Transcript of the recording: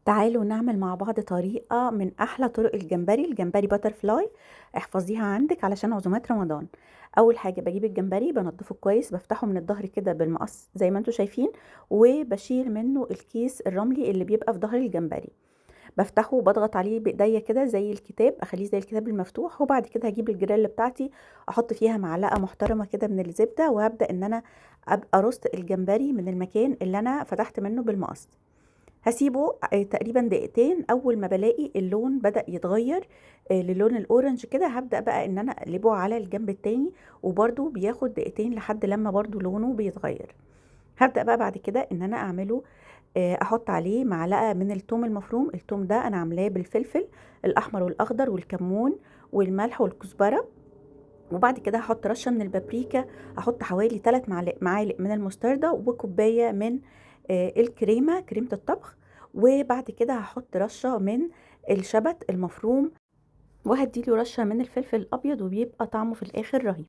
تعالوا نعمل مع بعض طريقة من أحلى طرق الجمبري باتر فلاي. احفظيها عندك علشان عزومات رمضان. أول حاجة بجيب الجمبري بنضفه كويس، بفتحه من الظهر كده بالمقص زي ما انتوا شايفين، وبشيل منه الكيس الرملي اللي بيبقى في ظهر الجمبري. بفتحه وبضغط عليه بايديا كده زي الكتاب، اخليه زي الكتاب المفتوح، وبعد كده هجيب الجريل بتاعتي احط فيها معلقة محترمة كده من الزبدة، وهبدأ ان انا ابقى ارص الجمبري من المكان اللي انا فتحت منه بالمقص. هاسيبه تقريبا دقيقتين. اول ما بلاقي اللون بدأ يتغير للون الاورنج كده، هبدأ بقى ان انا اقلبه على الجنب التاني، وبرده بياخد دقيقتين لحد لما برده لونه بيتغير. هبدأ بقى بعد كده ان انا اعمله، احط عليه معلقة من الثوم المفروم. الثوم ده انا عاملاه بالفلفل الاحمر والاخضر والكمون والملح والكزبرة. وبعد كده هحط رشة من البابريكا، هحط حوالي 3 معالق من المستردة، وكوباية من كريمة الطبخ. وبعد كده هحط رشة من الشبت المفروم، وهديله رشة من الفلفل الأبيض، وبيبقى طعمه في الآخر رهيب.